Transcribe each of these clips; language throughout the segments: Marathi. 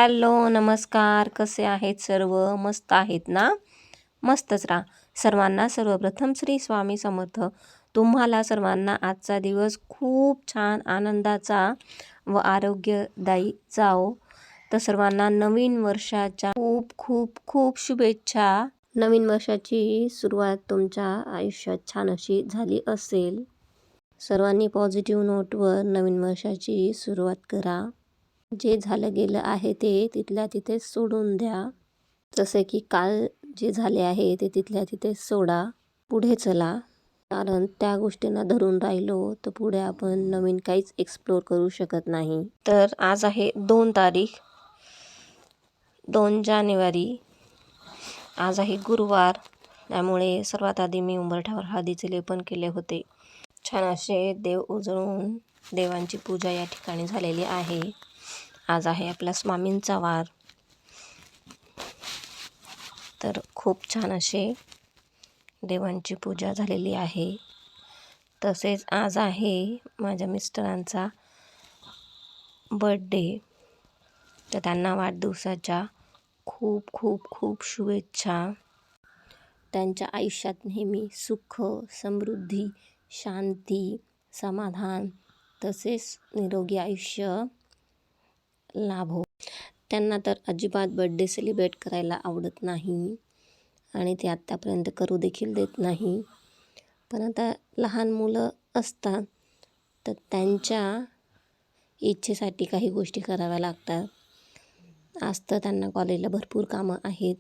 हॅलो, नमस्कार. कसे आहेत सर्व? मस्त आहेत ना? मस्तच राहा. सर्वांना सर्वप्रथम श्री स्वामी समर्थ. तुम्हाला सर्वांना आजचा दिवस खूप छान आनंदाचा व आरोग्यदायी जाओ. तर सर्वांना नवीन वर्षाच्या खूप खूप खूप शुभेच्छा. नवीन वर्षाची सुरुवात तुमच्या आयुष्यात छान अशी झाली असेल. सर्वांनी पॉझिटिव्ह नोटवर नवीन वर्षाची सुरुवात करा. जे झालं गेलं आहे ते तिथल्या तिथे सोडून द्या. जसे की काल जे झाले आहे ते तिथल्या तिथे सोडा. पुढे चला, कारण त्या गोष्टींना धरून राहिलो तर पुढे आपण नवीन काहीच एक्सप्लोर करू शकत नाही. तर आज आहे 2 तारीख 2 जानेवारी. आज आहे गुरुवार. त्यामुळे सर्वात आधी मी उंबरठ्यावर हळदीचे लेपन केले होते. छान असे देव उजळून देवांची पूजा या ठिकाणी झालेली आहे. आज आहे आपला स्वामींचा वार. तर खूप छान असे देवांची पूजा झालेली आहे. तसेच आज आहे माझ्या मिस्टरांचा बर्थडे. तर त्यांना वाढदिवसाच्या खूप खूप खूप शुभेच्छा. त्यांच्या आयुष्यात नेहमी सुख, समृद्धी, शांती, समाधान तसेच निरोगी आयुष्य लाभो. त्यांना तर अजिबात बर्थडे सेलिब्रेट करायला आवडत नाही आणि ते आत्तापर्यंत करू देखील देत नाही. पण आता लहान मुलं असतात तर त्यांच्या इच्छेसाठी काही गोष्टी कराव्या लागतात. आज तर त्यांना कॉलेजला भरपूर कामं आहेत.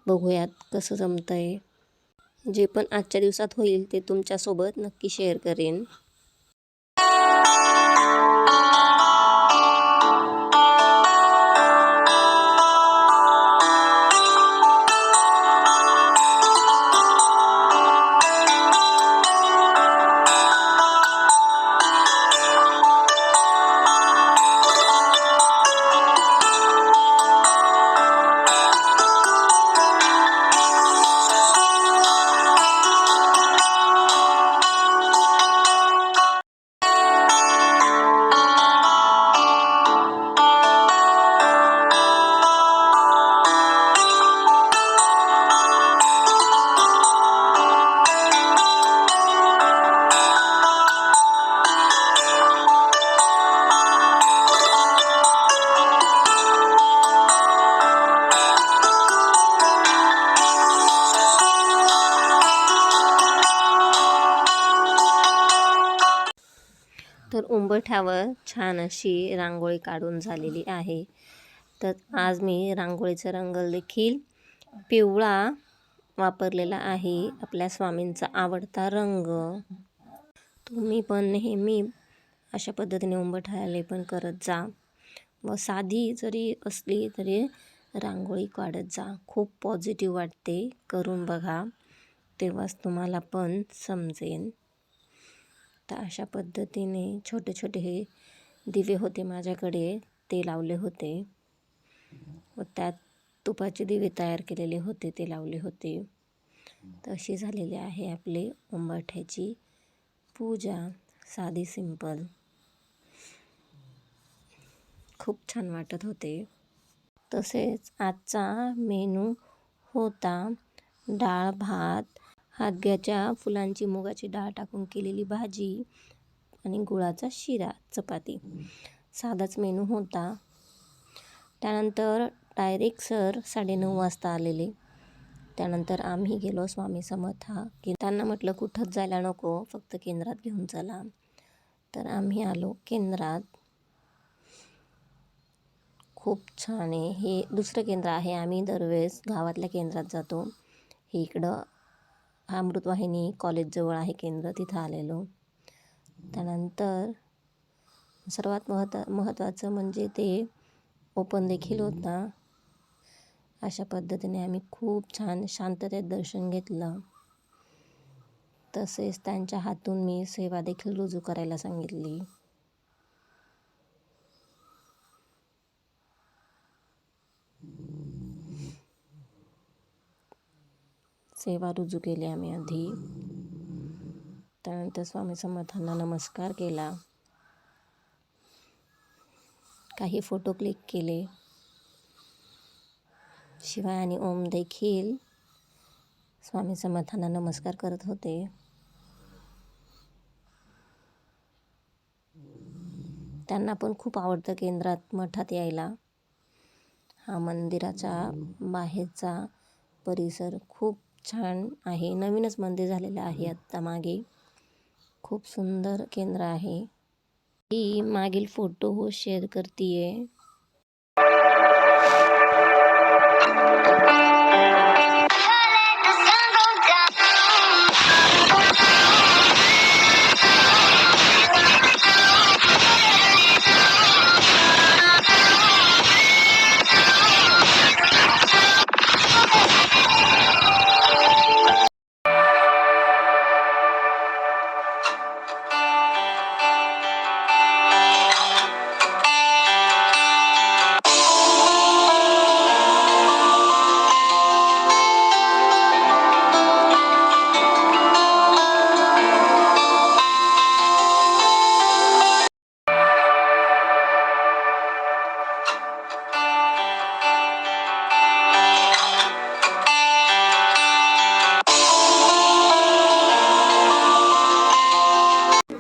बघूयात कसं जमतं आहे. जे पण आजच्या दिवसात होईल ते तुमच्यासोबत नक्की शेअर करेन. तर उंबरठ्यावर छान अशी रांगोळी काढून झालेली आहे. तर आज मी रांगोळीचा रंग देखील पिवळा वापरलेला आहे. आपल्या स्वामींचा आवडता रंग. तुम्ही पण नेहमी अशा पद्धतीने उंबरठ्याला लेपन करत जा व साधी जरी असली तरी रांगोळी काढत जा. खूप पॉझिटिव्ह वाटते. करून बघा, तेव्हाच तुम्हाला पण समजेल. तर अशा पद्धतीने छोटे छोटे हे दिवे होते माझ्याकडे, ते लावले होते व त्यात तुपाचे दिवे तयार केलेले होते ते लावले होते. तर अशी झालेली आहे आपली उंबरठ्याची पूजा, साधी सिंपल. खूप छान वाटत होते. तसेच आजचा मेनू होता डाळ भात, हादग्याच्या फुलांची मुगाची डाळ टाकून केलेली भाजी आणि गुळाचा शिरा, चपाती. साधाच मेनू होता. त्यानंतर डायरेक्ट सर 9:30 वाजता आलेले. त्यानंतर आम्ही गेलो स्वामी समर्थ की त्यांना म्हटलं कुठंच जायला नको, फक्त केंद्रात घेऊन चला. तर आम्ही आलो केंद्रात. खूप छान आहे. हे दुसरं केंद्र आहे. आम्ही दरवेळेस गावातल्या केंद्रात जातो. हे इकडं अमृतवाहिनी कॉलेजजवळ आहे केंद्र, तिथं आलेलो. त्यानंतर सर्वात महत्त्वाचं म्हणजे ते ओपन देखील होता. अशा पद्धतीने आम्ही खूप छान शांततेत दर्शन घेतलं. तसेच त्यांच्या हातून मी सेवा देखील रुजू करायला सांगितली. सेवा रुजू केली आम्ही आधी. त्यानंतर स्वामी समर्थांना नमस्कार केला. काही फोटो क्लिक केले. शिवाय आणि ओम देखील स्वामी समर्थांना नमस्कार करत होते. त्यांना पण खूप आवडतं केंद्रात मठात यायला. हा मंदिराचा बाहेरचा परिसर खूप छान आहे. नवीनच मंदिर झालेलं आहे आत्ता मागे. खूप सुंदर केंद्र आहे. ही मागील फोटो शेअर करतीये.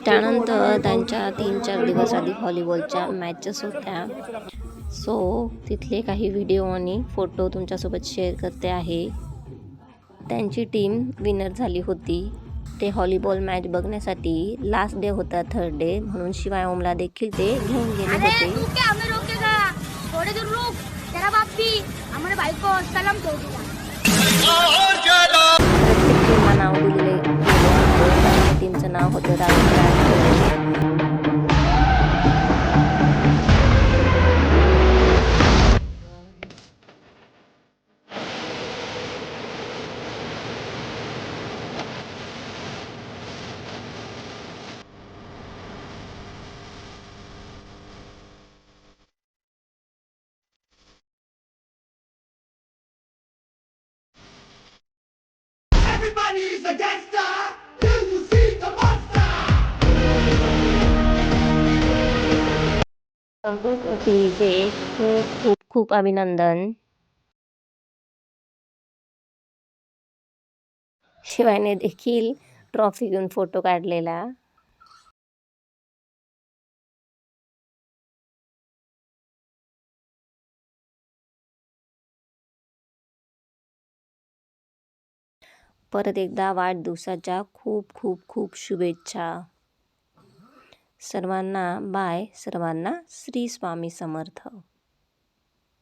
त्यानंतर त्यांच्या 3-4 दिवस आधी व्हॉलीबॉलच्या मॅचेस होत्या. सो तिथले काही व्हिडिओ आणि फोटो तुमच्यासोबत शेअर करते आहे. त्यांची टीम विनर झाली होती. ते व्हॉलीबॉल मॅच बघण्यासाठी लास्ट डे होता, 3rd डे, म्हणून शिवाय ओमला देखील ते घेऊन गेले होते. प्रत्येक टीमला नाव दिलेले गेले. टीमचं नाव होतं Rajasthan. Everybody is a gangster. You see the monster. टीचे खूप खूप खूप अभिनंदन. शिवायने देखील ट्रॉफी घेऊन फोटो काढलेला. परत एकदा वाढदिवसाच्या खूप खूप खूप शुभेच्छा. सर्वांना बाय. सर्वांना श्री स्वामी समर्थ.